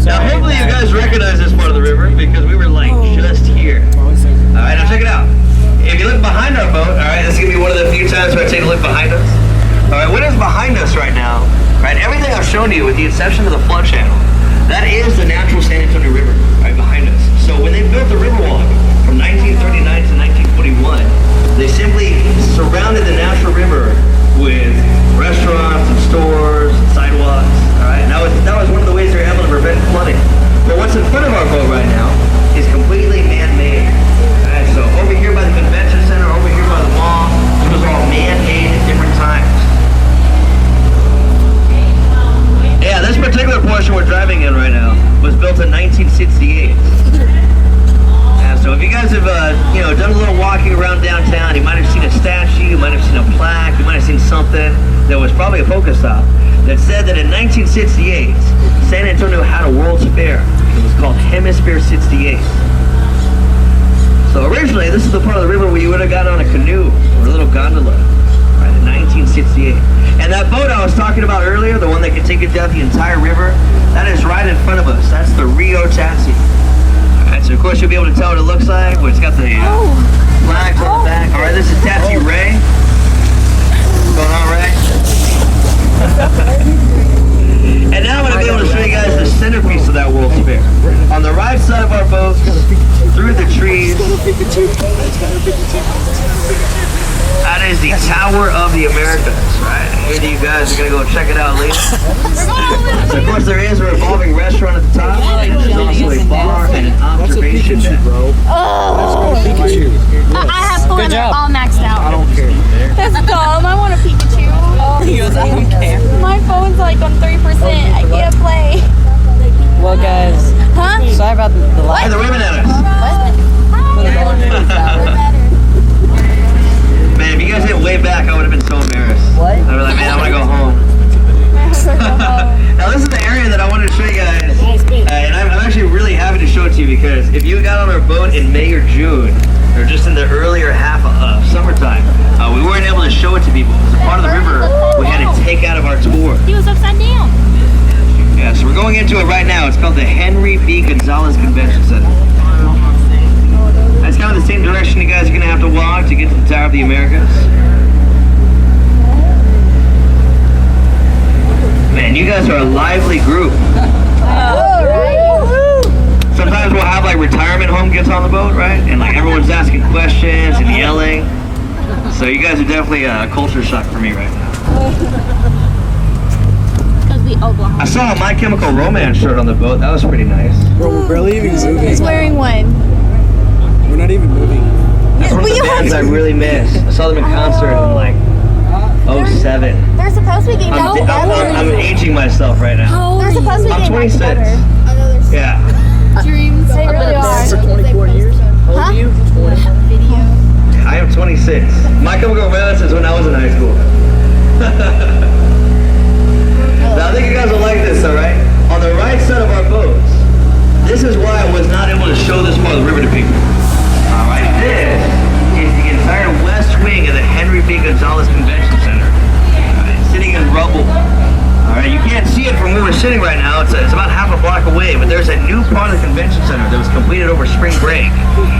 Now, hopefully you guys recognize this part of the river because we were like just here. All right, now check it out. If you look behind our boat, all right, this is gonna be one of the few times where I take a look behind us. All right, what is behind us right now? Right, everything I've shown you, with the exception of the flood channel, that is the natural San Antonio River right behind us. So when they built the Riverwalk from 1939 to 1941, they simply surrounded the natural river with restaurants and stores and sidewalks. All right, and that was one of the ways they were able to prevent flooding. But what's in front of our boat right now is completely man-made. All right, so over here by the convention center, over here by the mall, it was all man-made at different times. Yeah, this particular portion we're driving in right now was built in 1968. Yeah, so if you guys have, done a little walking around downtown, you might have seen a statue, you might have seen a plaque, you might have seen something that was probably a Pokestop that said that in 1968, San Antonio had a World's Fair. It was called Hemisphere 68. So originally, this is the part of the river where you would have got on a canoe or a little gondola, right, in 1968. And that boat I was talking about earlier, the one that can take it down the entire river, that is right in front of us. That's the Rio Tassi. All right, so of course you'll be able to tell what it looks like. It's got the flags on the back. All right, this is Tassi Ray. What's going on, Ray? And now I'm going to be able to show you guys the centerpiece of that World's Fair. On the right side of our boat, through the trees, that is the Tower of the Americas, right? Here you guys are going to go check it out later. So of course there is a revolving restaurant at the top. There's also a bar and an observation deck. Oh! I have fun all maxed out. I don't care. That's dumb. I want a Pikachu. He goes, I don't care. My phone's like on 3%. I can't play. Well, guys, Huh? sorry about the Hey, light. they're waving at us. Man, if you guys didn't wave back, I would have been so embarrassed. What? I'd be like, man, I want to go home. Now this is the area that I wanted to show you guys, and I'm actually really happy to show it to you because if you got on our boat in May or June, or just in the earlier half of summertime, we weren't able to show it to people. It's a part of the river we had to take out of our tour. He was upside down. Yeah, so we're going into it right now. It's called the Henry B. Gonzalez Convention Center. That's kind of the same direction you guys are going to have to walk to get to the Tower of the Americas. Man, you guys are a lively group. Sometimes we'll have like retirement home gets on the boat, right? And like everyone's asking questions and yelling. So you guys are definitely a culture shock for me right now. Because we Oklahoma. I saw a My Chemical Romance shirt on the boat. That was pretty nice. Bro, we're barely even moving. He's wearing one. We're not even moving. That's one of the bands I really miss. I saw them in concert in like 07. They're supposed to be getting back together. I'm aging myself right now. They're supposed to be I'm getting 26. back together. Yeah. Dreams. They really are. For 24 years? How old are you? 20. I am 26. My Chemical Romance is when I was in high school. Now I think you guys will like this, alright? On the right side of our boats, this is why I was not able to show this part of the river to people. Alright, this is the entire west wing of the Henry B. Gonzalez Convention Center. Sitting in rubble. Alright, you can't see it from where we're sitting right now. It's about half a block away, but there's a new part of the convention center that was completed over spring break.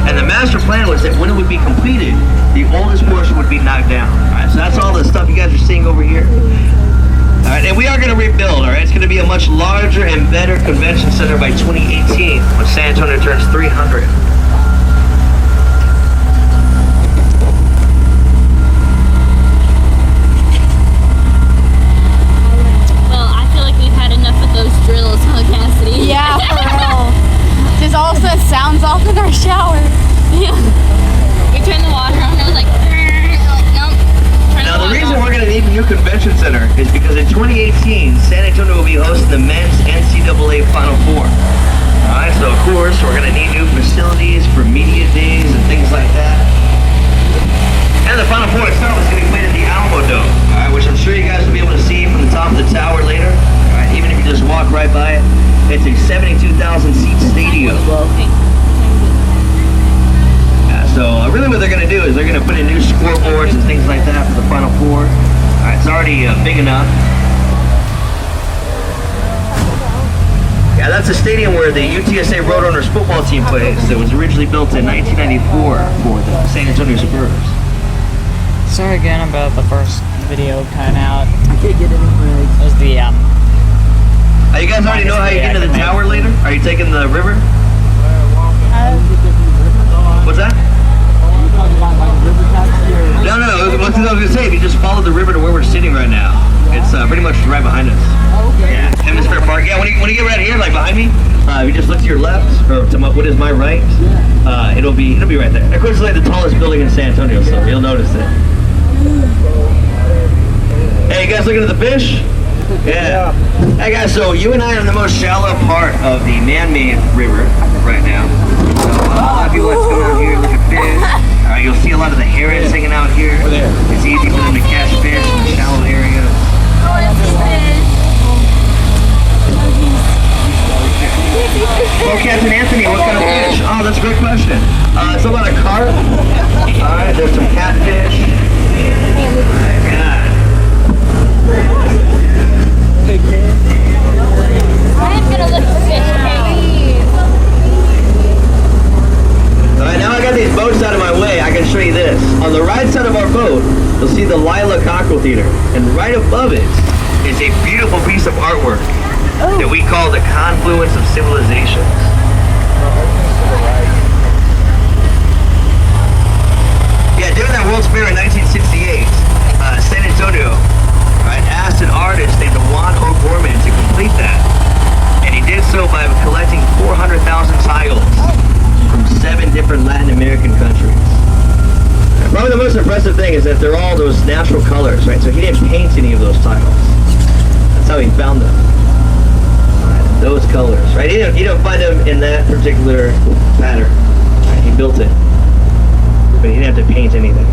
And the master plan was that when it would be completed, the oldest portion would be knocked down. Alright, so that's all the stuff you guys are seeing over here. Alright, and we are going to rebuild, alright? It's going to be a much larger and better convention center by 2018 when San Antonio turns 300. Well, I feel like we've had enough of those drills, huh, Cassidy? Yeah, for real. Just also sounds off in our shower. Yeah. We turned the water on and it was like, nope. Turn Now, the water reason off. we're going to need a new convention center is because in 2018, San Antonio will be hosting the men's NCAA Final Four. Alright, so of course, we're going to need new facilities for media days and things like that. And the Final Four itself is going to be played at the Alamo Dome, alright, which I'm sure you guys will be able to see from the top of the tower later. Alright, even if you just walk right by it, it's a 72,000 seat stadium. So really what they're going to do is they're going to put in new scoreboards and things like that for the Final Four. Alright, it's already big enough. Yeah, that's the stadium where the UTSA Roadrunners football team plays. It was originally built in 1994 for the San Antonio Spurs. Sorry again about the first video cutting out. I can't get any It was the You guys already know how you get to the tower later? Are you taking the river? What's that? No. What I was going to say, if you just follow the river to where we're sitting right now, it's pretty much right behind us. Yeah, Hemisphere Park. Yeah, when you get right here, like behind me, if you just look to your left, or to what is my right, it'll be right there. Of course, it's like the tallest building in San Antonio, so you'll notice it. Hey, you guys looking at the fish? Yeah. Hey guys, so you and I are in the most shallow part of the man-made river right now. So a lot of people like to come out here and look at fish. You'll see a lot of the herons hanging out here. It's easy for them to catch fish in the shallow areas. Oh, Captain Anthony, what kind of fish? Oh, that's a great question. It's about a carp. Alright, there's some catfish. God. I'm gonna look for fish, okay? Alright, now I got these boats out of my way, I can show you this. On the right side of our boat, you'll see the Lila Cockrell Theater. And right above it is a beautiful piece of artwork that we call the Confluence of Civilizations. Yeah, during that World's Fair in 1968, San Antonio asked an artist named Juan O'Gorman to complete that. And he did so by collecting 400,000 tiles from 7 different Latin American countries. Probably the most impressive thing is that they're all those natural colors, right? So he didn't paint any of those tiles. That's how he found them. Those colors, right? He didn't find them in that particular pattern. Right? He built it. But he didn't have to paint anything.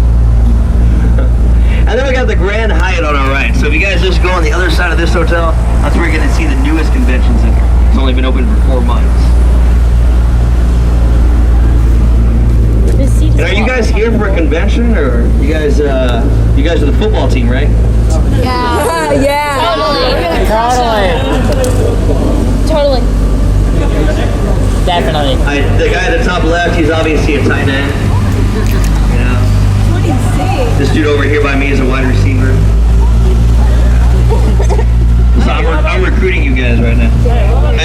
And then we got the Grand Hyatt on our right. So if you guys just go on the other side of this hotel, that's where you're going to see the newest convention center. It's only been open for 4 months. And are you guys here for a convention, or you guys are the football team, right? Yeah. Totally. Definitely. The guy at the top left, he's obviously a tight end. You know. This dude over here by me is a wide receiver. So I'm recruiting you guys right now. And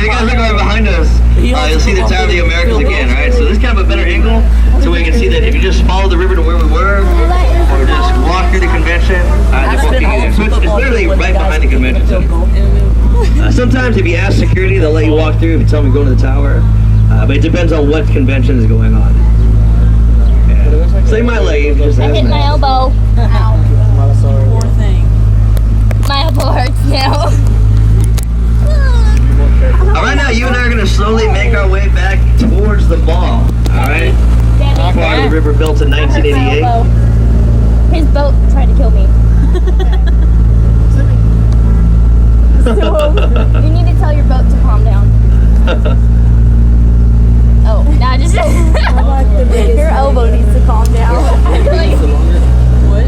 you guys look right behind us. You'll see the Tower of the Americas again, right? So this is kind of a better angle, so we can see that if you just follow the river to where we were, or just walk through the convention, they're both together. So it's literally right behind the convention center. Sometimes if you ask security, they'll let you walk through if you tell them to go to the tower. But it depends on what convention is going on. Yeah. So they might let you just I ask hit them. my elbow. Poor thing. My elbow hurts now. Alright, now you and I are going to slowly make our way back towards the mall. Alright? Part of the river built in 1988. His boat tried to kill me. So, you need to tell your boat to calm down. Oh, now just your elbow needs to calm down. What?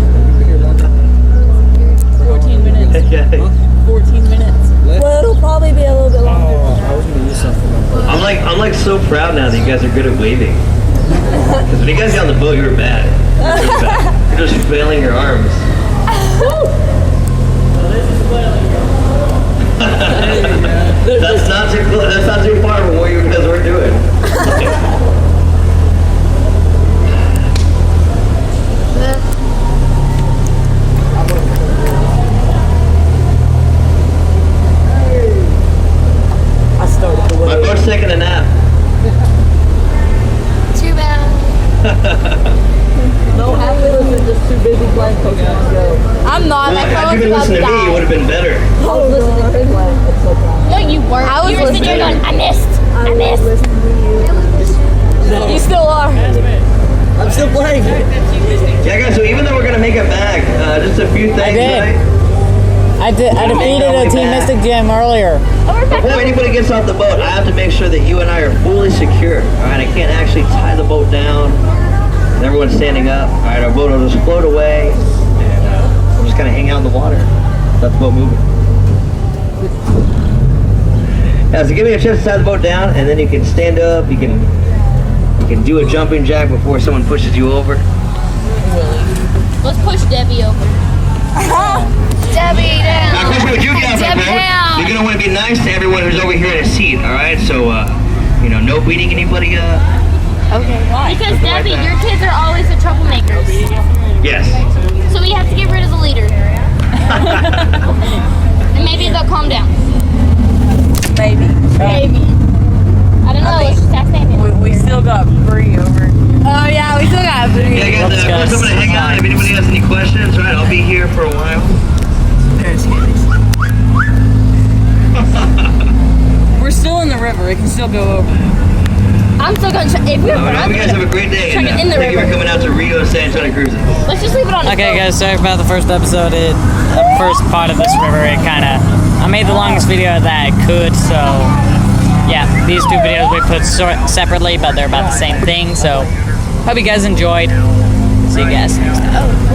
14 minutes. Okay. 14 minutes. Well, it'll probably be a little bit longer. I was gonna use something like that. I'm like so proud now that you guys are good at waving. Because when you guys got on the boat, you were bad. You're just flailing your arms. That's not too far from what you guys were doing. I started the My way. boat's taking a nap. Too bad. No, half of them are just too busy playing Pokemon Go. I'm not. Well, My had you phone's been about to listening to me, you would die. have been better. I was listening to Big One. It's so proud. No, you weren't. I was You were sitting there listening. going, I missed. I missed. listening to you. You still are. I'm still playing. Yeah, guys, so even though we're going to make it back, just a few things, did. right? I defeated a Team Mystic Gym earlier. Before anybody gets off the boat, I have to make sure that you and I are fully secure. All right, I can't actually tie the boat down. And everyone's standing up. All right, our boat will just float away, and we'll just kind of hang out in the water. Let the boat moving. Yeah, so give me a chance to tie the boat down, and then you can stand up. You can do a jumping jack before someone pushes you over. Let's push Debbie over. Debbie down. Now, Chris, what you get off that Debbie boat? down. You're gonna want to be nice to everyone who's over here in a seat. All right, so no beating anybody up. Because Debbie, your kids are always the troublemakers. Yes. So we have to get rid of the leader. And maybe they'll calm down. Maybe. Maybe. I don't know. Let's just ask Nathan. We still got Bree over. Oh yeah, we still got Bree. Yeah, guys, Let's first go. I'm gonna hang out. If anybody has any questions, right, I'll be here for a while. We're still in the river. It can still go over. I'm still going to if we're All right, I hope you guys have a great day. Chuck it in the thank you for river. coming out to Rio San Antonio Cruises. Let's just leave it on the Okay, boat. guys, sorry about the first episode. The first part of this river, I made the longest video that I could, so yeah, these two videos we put separately, but they're about the same thing, so hope you guys enjoyed. See you guys next time.